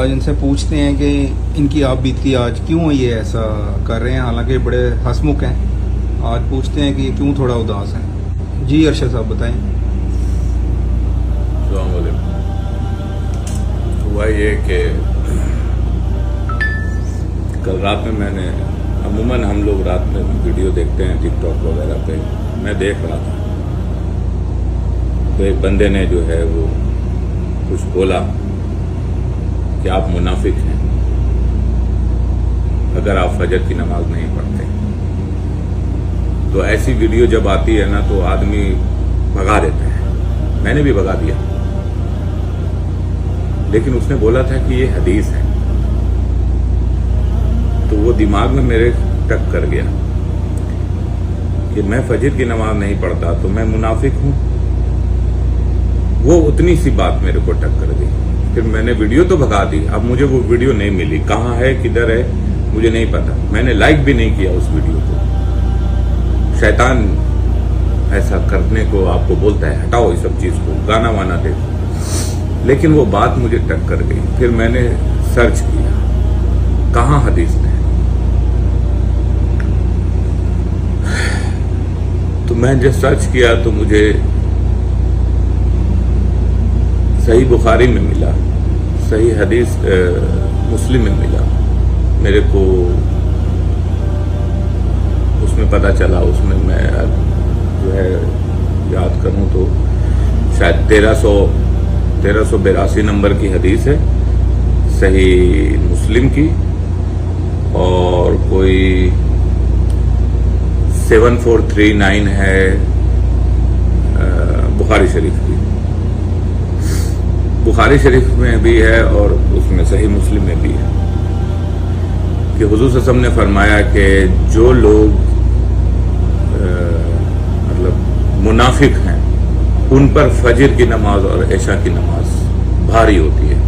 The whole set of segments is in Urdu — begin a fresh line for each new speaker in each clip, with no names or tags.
آج ان سے پوچھتے ہیں کہ ان کی آپ بیتی آج کیوں یہ ایسا کر رہے ہیں، حالانکہ بڑے ہسمکھ ہیں. آج پوچھتے ہیں کہ کیوں تھوڑا اداس ہیں. جی ارشد صاحب بتائیں.
السلام علیکم. ہوا یہ کہ کل رات میں نے عموماً ہم لوگ رات میں ویڈیو دیکھتے ہیں ٹک ٹاک وغیرہ پہ، میں دیکھ رہا تھا تو ایک بندے نے جو ہے وہ کچھ بولا کہ آپ منافق ہیں اگر آپ فجر کی نماز نہیں پڑھتے. تو ایسی ویڈیو جب آتی ہے نا تو آدمی بھگا دیتا ہے. میں نے بھی بھگا دیا، لیکن اس نے بولا تھا کہ یہ حدیث ہے تو وہ دماغ میں میرے ٹک کر گیا کہ میں فجر کی نماز نہیں پڑھتا تو میں منافق ہوں. وہ اتنی سی بات میرے کو ٹک کر گئی. پھر میں نے ویڈیو تو بھگا دی. اب مجھے وہ ویڈیو نہیں ملی، کہاں ہے کدھر ہے مجھے نہیں پتا. میں نے لائک بھی نہیں کیا اس ویڈیو کو. شیطان ایسا کرنے کو آپ کو بولتا ہے ہٹاؤ اس سب چیز کو، گانا وانا دیکھو. لیکن وہ بات مجھے ٹک کر گئی. پھر میں نے سرچ کیا کہاں حدیث میں. تو میں جب سرچ کیا تو مجھے صحیح بخاری میں ملا، صحیح حدیث مسلم میں ملا. میرے کو اس میں پتہ چلا، اس میں میں جو ہے یاد کروں تو شاید 1382 نمبر کی حدیث ہے صحیح مسلم کی، اور کوئی 7439 ہے بخاری شریف کی. بخاری شریف میں بھی ہے اور اس میں صحیح مسلم میں بھی ہے کہ حضور صلی اللہ علیہ وسلم نے فرمایا کہ جو لوگ مطلب منافق ہیں ان پر فجر کی نماز اور عشاء کی نماز بھاری ہوتی ہے.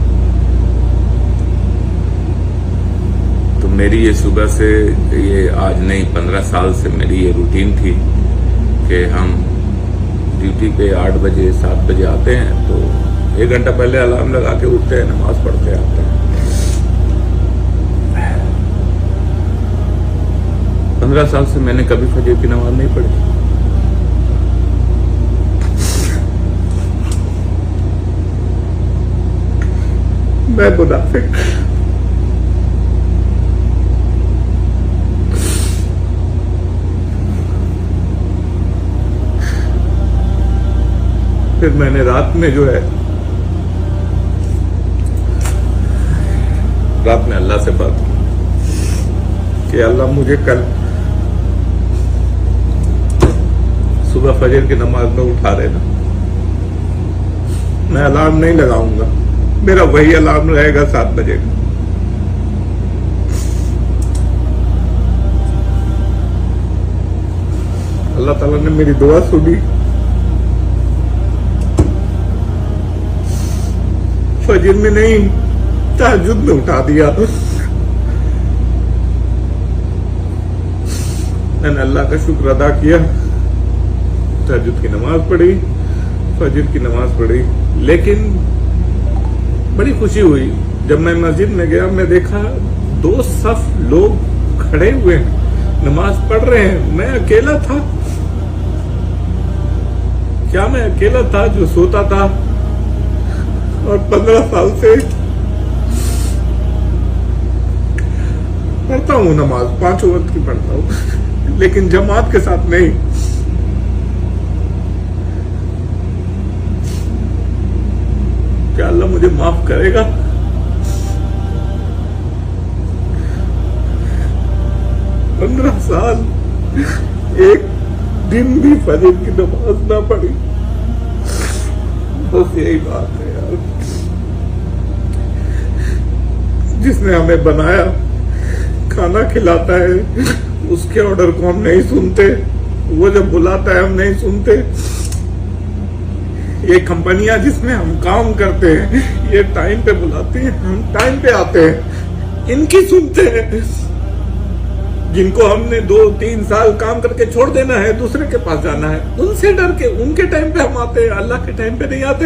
تو میری یہ صبح سے، یہ آج نہیں 15 سال سے میری یہ روٹین تھی کہ ہم ڈیوٹی پہ 8 بجے 7 بجے آتے ہیں تو 1 گھنٹہ پہلے الارم لگا کے اٹھتے ہیں، نماز پڑھتے آتے ہیں. 15 سال سے میں نے کبھی فجر کی نماز نہیں پڑھی. میں منافق. پھر میں نے رات میں جو ہے رات میں اللہ سے بات کی کہ اللہ مجھے کل صبح فجر کی نماز میں اٹھا دینا. میں الارم نہیں لگاؤں گا، میرا وہی الارم رہے گا 7 بجے کا. اللہ تعالیٰ نے میری دعا سنی. فجر میں نہیں، تہجد میں اٹھا دیا. میں نے اللہ کا شکر ادا کیا، تہجد کی نماز پڑھی، فجر کی نماز پڑھی. لیکن بڑی خوشی ہوئی جب میں مسجد میں گیا. میں دیکھا 2 صف لوگ کھڑے ہوئے ہیں، نماز پڑھ رہے ہیں. میں اکیلا تھا. کیا میں اکیلا تھا جو سوتا تھا؟ اور 15 سال سے پڑھتا ہوں نماز، 5 وقت کی پڑھتا ہوں، لیکن جماعت کے ساتھ نہیں. کیا اللہ مجھے معاف کرے گا؟ پندرہ سال ایک دن بھی فجر کی نماز نہ پڑھی. بس یہی بات ہے یار. جس نے ہمیں بنایا، کھانا کھلاتا ہے، اس کے آرڈر کو ہم نہیں سنتے. وہ جب بلاتا ہے ہم نہیں سنتے. یہ کمپنیاں جس میں ہم کام کرتے ہیں یہ ٹائم پہ بلاتی ہیں، ہم ٹائم پہ آتے ہیں، ان کی سنتے ہیں. جن کو ہم نے 2-3 سال کام کر کے چھوڑ دینا ہے، دوسرے کے پاس جانا ہے، ان سے ڈر کے ان کے ٹائم پہ ہم آتے ہیں، اللہ کے ٹائم پہ نہیں آتے.